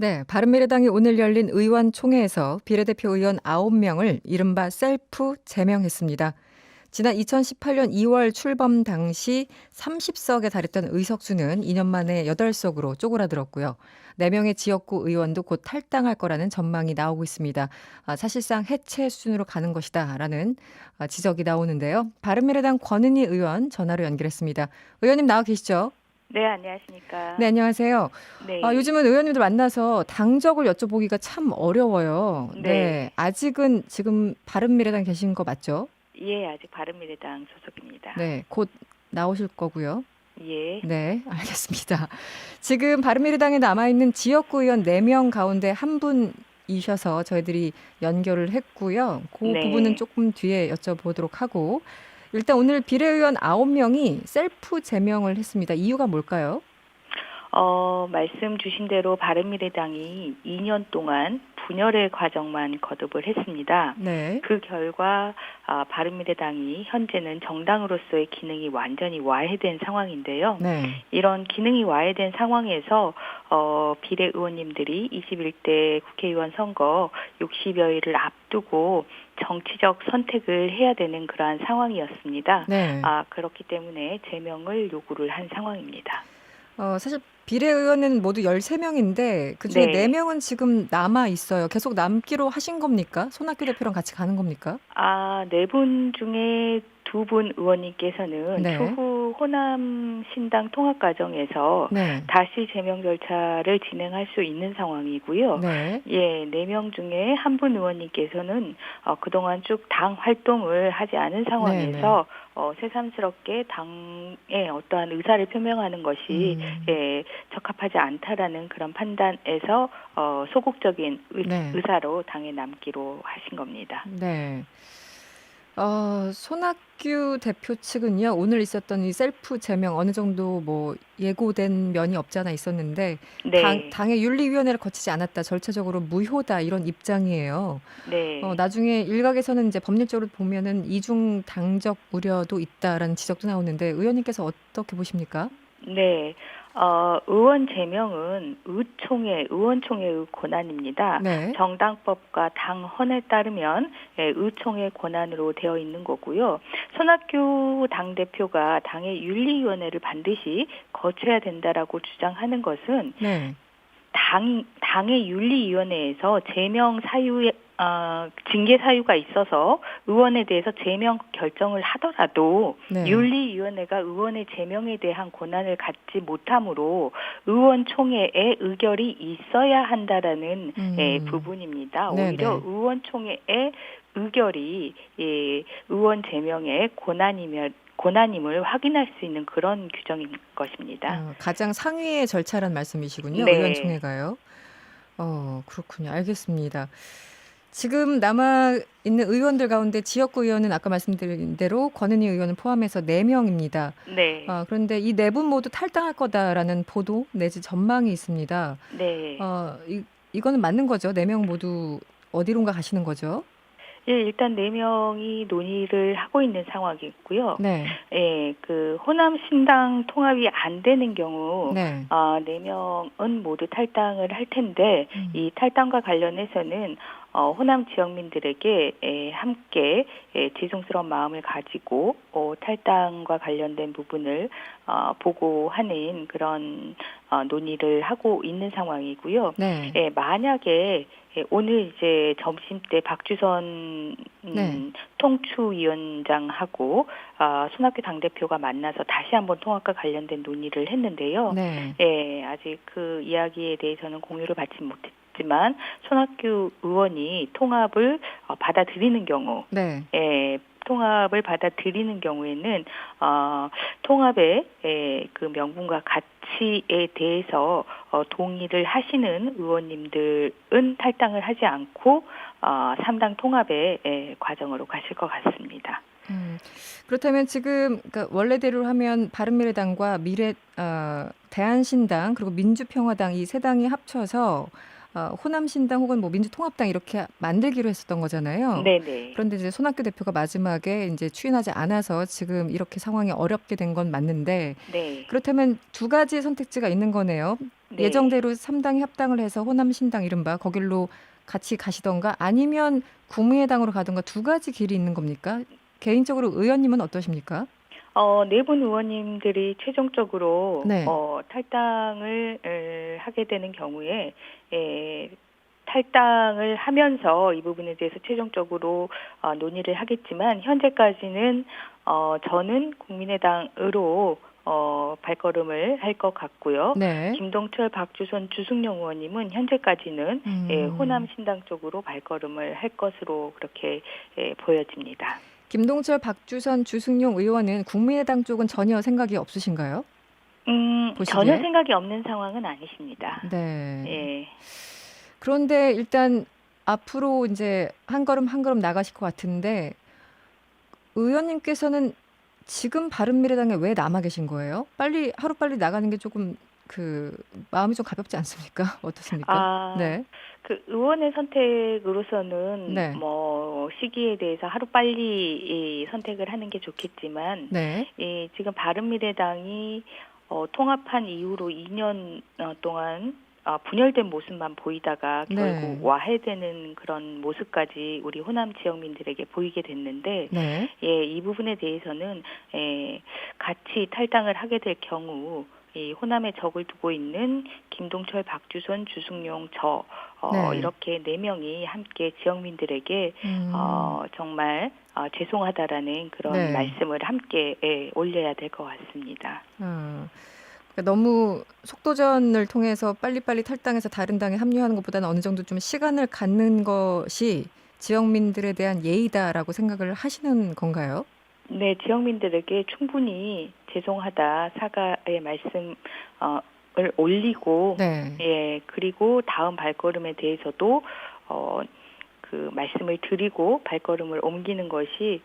네, 바른미래당이 오늘 열린 의원총회에서 비례대표 의원 9명을 이른바 셀프 제명했습니다. 지난 2018년 2월 출범 당시 30석에 달했던 의석수는 2년 만에 8석으로 쪼그라들었고요. 4명의 지역구 의원도 곧 탈당할 거라는 전망이 나오고 있습니다. 사실상 해체 수준으로 가는 것이다라는 지적이 나오는데요. 바른미래당 권은희 의원 전화로 연결했습니다. 의원님 나와 계시죠? 네, 안녕하십니까. 네, 안녕하세요. 네, 요즘은 의원님들 만나서 당적을 여쭤보기가 참 어려워요. 네, 네. 아직은 지금 바른미래당 계신 거 맞죠? 예, 아직 바른미래당 소속입니다. 네, 곧 나오실 거고요. 예, 네, 알겠습니다. 지금 바른미래당에 남아있는 지역구 의원 4명 가운데 한 분이셔서 저희들이 연결을 했고요. 그 부분은 네. 조금 뒤에 여쭤보도록 하고, 일단 오늘 비례의원 9명이 셀프 제명을 했습니다. 이유가 뭘까요? 말씀 주신 대로 바른미래당이 2년 동안 분열의 과정만 거듭을 했습니다. 네. 그 결과 바른미래당이 현재는 정당으로서의 기능이 완전히 와해된 상황인데요. 네. 이런 기능이 와해된 상황에서 비례의원님들이 21대 국회의원 선거 60여일을 앞두고 정치적 선택을 해야 되는 그러한 상황이었습니다. 네. 그렇기 때문에 제명을 요구를 한 상황입니다. 사실 비례의원은 모두 13명인데 그중에 네. 4명은 지금 남아 있어요. 계속 남기로 하신 겁니까? 손학규 대표랑 같이 가는 겁니까? 네 분 중에 두 분 의원님께서는 네. 추후 호남 신당 통합 과정에서 네. 다시 제명 절차를 진행할 수 있는 상황이고요. 네. 예, 4명 중에 한 분 의원님께서는 그동안 쭉 당 활동을 하지 않은 네, 네. 상황에서 새삼스럽게 당의 어떠한 의사를 표명하는 것이 음. 적합하지 않다라는 그런 판단에서 소극적인 네. 의사로 당에 남기로 하신 겁니다. 네. 손학규 대표 측은요. 오늘 있었던 이 셀프 제명 어느 정도 뭐 예고된 면이 없지 않아 있었는데 네, 당의 윤리위원회를 거치지 않았다. 절차적으로 무효다. 이런 입장이에요. 네. 나중에 일각에서는 이제 법률적으로 보면은 이중 당적 우려도 있다라는 지적도 나오는데 의원님께서 어떻게 보십니까? 네. 의원 제명은 의원총회의 권한입니다. 네. 정당법과 당헌에 따르면 의총의 권한으로 되어 있는 거고요. 손학규 당대표가 당의 윤리위원회를 반드시 거쳐야 된다라고 주장하는 것은 네. 당의 윤리위원회에서 제명 사유에 징계 사유가 있어서 의원에 대해서 제명 결정을 하더라도 네. 윤리위원회가 의원의 제명에 대한 권한을 갖지 못하므로 의원총회에 의결이 있어야 한다라는 부분입니다. 네네. 오히려 의원총회의 의결이 의원 제명의 권한임을 확인할 수 있는 그런 규정인 것입니다. 가장 상위의 절차란 말씀이시군요. 네. 의원총회가요. 그렇군요. 알겠습니다. 지금 남아 있는 의원들 가운데 지역구 의원은 아까 말씀드린 대로 권은희 의원을 포함해서 4명입니다. 네. 그런데 이 4분 모두 탈당할 거다라는 보도 내지 전망이 있습니다. 네. 이거는 맞는 거죠? 4명 모두 어디론가 가시는 거죠? 예, 일단 4명이 논의를 하고 있는 상황이고요. 네. 예, 그 호남 신당 통합이 안 되는 경우 네. 4명은 모두 탈당을 할 텐데 이 탈당과 관련해서는 호남 지역민들에게 함께 죄송스러운 마음을 가지고 탈당과 관련된 부분을 보고하는 그런 논의를 하고 있는 상황이고요. 네. 만약에 오늘 이제 점심때 박주선 네. 통추위원장하고 손학규 당대표가 만나서 다시 한번 통합과 관련된 논의를 했는데요. 네. 아직 그 이야기에 대해서는 공유를 받지 못했지만 손학규 의원이 통합을 받아들이는 경우 네. 통합을 받아들이는 경우에는 통합의 그 명분과 가치에 대해서 동의를 하시는 의원님들은 탈당을 하지 않고 3당 통합의 과정으로 가실 것 같습니다. 그렇다면 지금 그러니까 원래대로 하면 바른미래당과 대한신당 그리고 민주평화당 이 세 당이 합쳐서 호남신당 혹은 뭐 민주통합당 이렇게 만들기로 했었던 거잖아요. 네네. 그런데 이제 손학규 대표가 마지막에 이제 추인하지 않아서 지금 이렇게 상황이 어렵게 된 건 맞는데 네. 그렇다면 두 가지 선택지가 있는 거네요. 네. 예정대로 3당이 합당을 해서 호남신당 이른바 거길로 같이 가시던가 아니면 국민의당으로 가던가 두 가지 길이 있는 겁니까? 개인적으로 의원님은 어떠십니까? 네 분 의원님들이 최종적으로 네. 탈당을 하게 되는 경우에 에, 탈당을 하면서 이 부분에 대해서 최종적으로 논의를 하겠지만 현재까지는 저는 국민의당으로 발걸음을 할 것 같고요. 네. 김동철, 박주선, 주승용 의원님은 현재까지는 호남 신당 쪽으로 발걸음을 할 것으로 그렇게 보여집니다. 김동철, 박주선, 주승용 의원은 국민의당 쪽은 전혀 생각이 없으신가요? 전혀 보시기에? 생각이 없는 상황은 아니십니다. 네. 예. 그런데 일단 앞으로 이제 한 걸음 한 걸음 나가실 것 같은데 의원님께서는 지금 바른미래당에 왜 남아 계신 거예요? 빨리 하루빨리 나가는 게 조금 그 마음이 좀 가볍지 않습니까? 어떻습니까? 아, 네. 그 의원의 선택으로서는 네. 뭐 시기에 대해서 하루빨리 이 선택을 하는 게 좋겠지만 네. 지금 바른미래당이 통합한 이후로 2년 동안 분열된 모습만 보이다가 결국 네. 와해되는 그런 모습까지 우리 호남 지역민들에게 보이게 됐는데 네. 이 부분에 대해서는 같이 탈당을 하게 될 경우 이 호남에 적을 두고 있는 김동철, 박주선, 주승용, 네. 이렇게 네 명이 함께 지역민들에게 정말 죄송하다라는 그런 네. 말씀을 함께 올려야 될 것 같습니다. 그러니까 너무 속도전을 통해서 빨리빨리 탈당해서 다른 당에 합류하는 것보다는 어느 정도 좀 시간을 갖는 것이 지역민들에 대한 예의다라고 생각을 하시는 건가요? 네, 지역민들에게 충분히 죄송하다 사과의 말씀을 올리고 네. 그리고 다음 발걸음에 대해서도 그 말씀을 드리고 발걸음을 옮기는 것이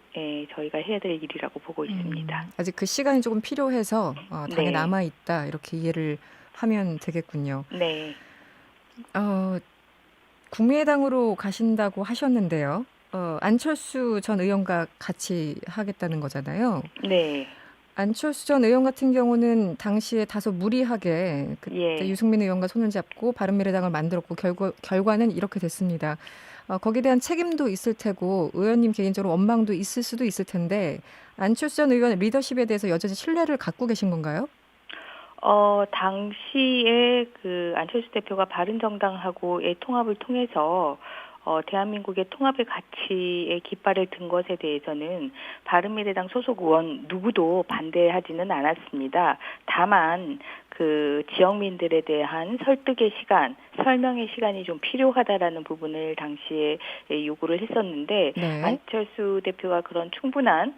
저희가 해야 될 일이라고 보고 있습니다. 아직 그 시간이 조금 필요해서 당에 네, 남아 있다 이렇게 이해를 하면 되겠군요. 네, 어, 국민의당으로 가신다고 하셨는데요. 안철수 전 의원과 같이 하겠다는 거잖아요. 네, 안철수 전 의원 같은 경우는 당시에 다소 무리하게 그때 예. 유승민 의원과 손을 잡고 바른미래당을 만들었고 결과는 이렇게 됐습니다. 거기에 대한 책임도 있을 테고 의원님 개인적으로 원망도 있을 수도 있을 텐데 안철수 전 의원의 리더십에 대해서 여전히 신뢰를 갖고 계신 건가요? 당시에 그 안철수 대표가 바른정당하고의 통합을 통해서 대한민국의 통합의 가치에 깃발을 든 것에 대해서는 바른미래당 소속 의원 누구도 반대하지는 않았습니다. 다만 그 지역민들에 대한 설득의 시간, 설명의 시간이 좀 필요하다라는 부분을 당시에 요구를 했었는데 네. 안철수 대표가 그런 충분한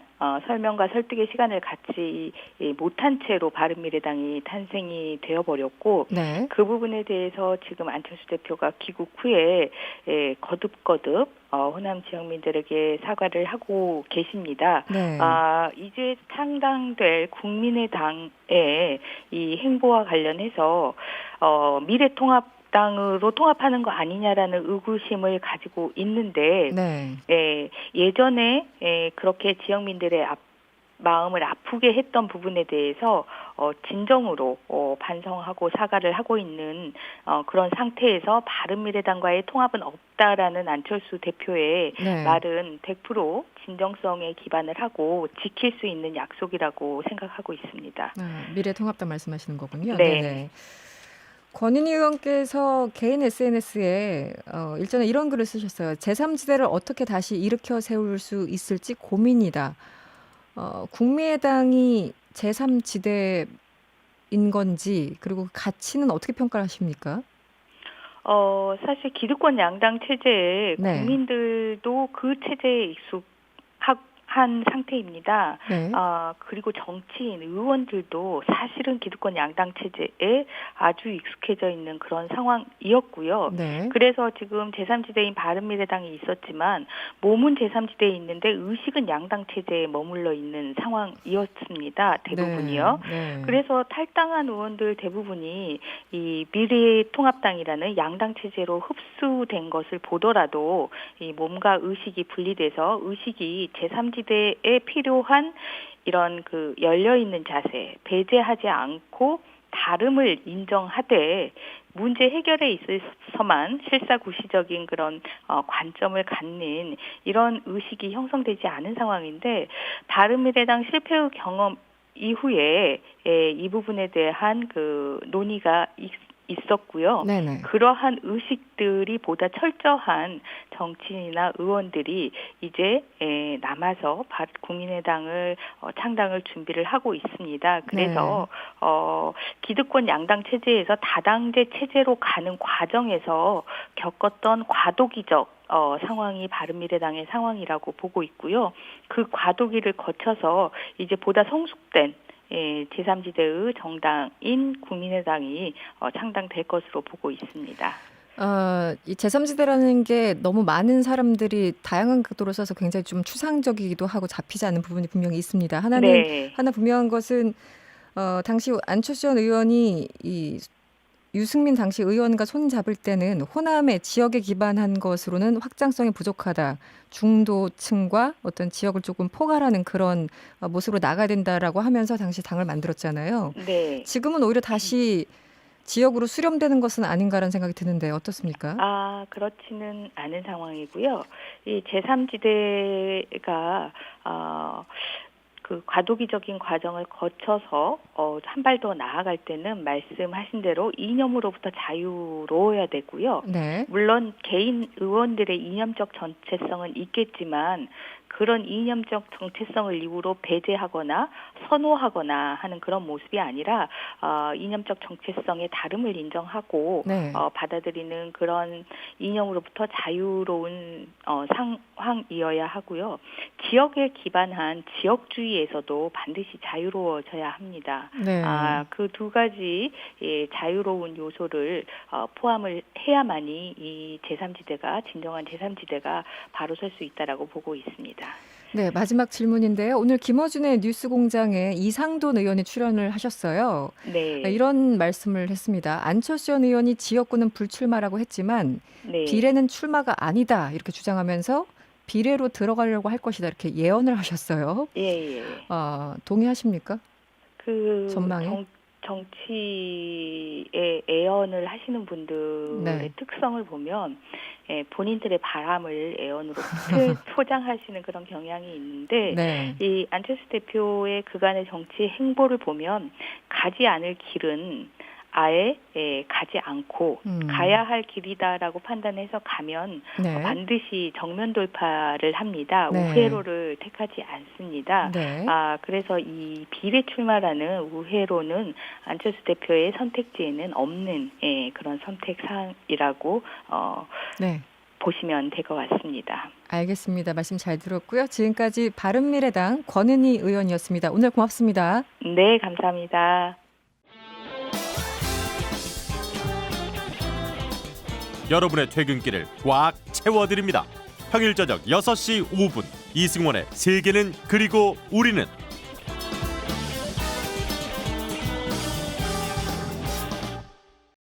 설명과 설득의 시간을 갖지 못한 채로 바른미래당이 탄생이 되어버렸고 네. 그 부분에 대해서 지금 안철수 대표가 귀국 후에 거듭거듭 호남 지역민들에게 사과를 하고 계십니다. 네. 이제 창당될 국민의당의 이 행보와 관련해서 미래통합당으로 통합하는 거 아니냐라는 의구심을 가지고 있는데 네. 예전에 그렇게 지역민들의 마음을 아프게 했던 부분에 대해서 진정으로 반성하고 사과를 하고 있는 그런 상태에서 바른미래당과의 통합은 없다라는 안철수 대표의 네. 말은 100% 진정성에 기반을 하고 지킬 수 있는 약속이라고 생각하고 있습니다. 미래통합당 말씀하시는 거군요. 네. 네네. 권은희 의원께서 개인 SNS에 일전에 이런 글을 쓰셨어요. 제3지대를 어떻게 다시 일으켜 세울 수 있을지 고민이다. 국민의당이 제3지대인 건지 그리고 그 가치는 어떻게 평가를 하십니까? 사실 기득권 양당 체제에 네. 국민들도 그 체제에 익숙한 상태입니다. 네. 그리고 정치인, 의원들도 사실은 기득권 양당 체제에 아주 익숙해져 있는 그런 상황이었고요. 네. 그래서 지금 제3지대인 바른미래당이 있었지만 몸은 제3지대에 있는데 의식은 양당 체제에 머물러 있는 상황이었습니다. 대부분이요. 네. 그래서 탈당한 의원들 대부분이 이 미래통합당이라는 양당 체제로 흡수된 것을 보더라도 이 몸과 의식이 분리돼서 의식이 제3지대에 필요한 이런 그 열려 있는 자세, 배제하지 않고 다름을 인정하되 문제 해결에 있어서만 실사구시적인 그런 관점을 갖는 이런 의식이 형성되지 않은 상황인데 바른미래당 실패의 경험 이후에 이 부분에 대한 그 논의가 있었고요. 네네. 그러한 의식들이 보다 철저한 정치인이나 의원들이 이제 남아서 국민의당을 창당을 준비를 하고 있습니다. 그래서 기득권 양당 체제에서 다당제 체제로 가는 과정에서 겪었던 과도기적 상황이 바른미래당의 상황이라고 보고 있고요. 그 과도기를 거쳐서 이제 보다 성숙된 제3지대의 정당인 국민의당이 창당될 것으로 보고 있습니다. 이 제3지대라는 게 너무 많은 사람들이 다양한 각도로 써서 굉장히 좀 추상적이기도 하고 잡히지 않는 부분이 분명히 있습니다. 하나 분명한 것은 당시 안철수 전 의원이 이 유승민 당시 의원과 손잡을 때는 호남의 지역에 기반한 것으로는 확장성이 부족하다. 중도층과 어떤 지역을 조금 포괄하는 그런 모습으로 나가야 된다라고 하면서 당시 당을 만들었잖아요. 네. 지금은 오히려 다시 지역으로 수렴되는 것은 아닌가라는 생각이 드는데 어떻습니까? 그렇지는 않은 상황이고요. 이 제3지대가 그 과도기적인 과정을 거쳐서 한 발 더 나아갈 때는 말씀하신 대로 이념으로부터 자유로워야 되고요. 네. 물론 개인 의원들의 이념적 정체성은 있겠지만 그런 이념적 정체성을 이유로 배제하거나 선호하거나 하는 그런 모습이 아니라 이념적 정체성의 다름을 인정하고 네. 받아들이는 그런 이념으로부터 자유로운 상황이어야 하고요. 지역에 기반한 지역주의에서도 반드시 자유로워져야 합니다. 네. 그 두 가지 자유로운 요소를 포함을 해야만이 이 제3지대가 진정한 제3지대가 바로 설 수 있다라고 보고 있습니다. 네, 마지막 질문인데요. 오늘 김어준의 뉴스공장에 이상돈 의원이 출연을 하셨어요. 네. 이런 말씀을 했습니다. 안철수 전 의원이 지역구는 불출마라고 했지만 네. 비례는 출마가 아니다 이렇게 주장하면서 비례로 들어가려고 할 것이다 이렇게 예언을 하셨어요. 예. 동의하십니까? 그 전망에? 정치에 애언을 하시는 분들의 네. 특성을 보면 본인들의 바람을 애언으로 포장하시는 그런 경향이 있는데 네. 이 안철수 대표의 그간의 정치 행보를 보면 가지 않을 길은 아예 가지 않고 가야 할 길이다라고 판단해서 가면 네. 반드시 정면 돌파를 합니다. 네. 우회로를 택하지 않습니다. 네. 그래서 이 비례 출마라는 우회로는 안철수 대표의 선택지에는 없는 그런 선택 사항이라고 네. 보시면 될 것 같습니다. 알겠습니다. 말씀 잘 들었고요. 지금까지 바른미래당 권은희 의원이었습니다. 오늘 고맙습니다. 네, 감사합니다. 여러분의 퇴근길을 꽉 채워드립니다. 평일 저녁 6시 5분 이승원의 세계는 그리고 우리는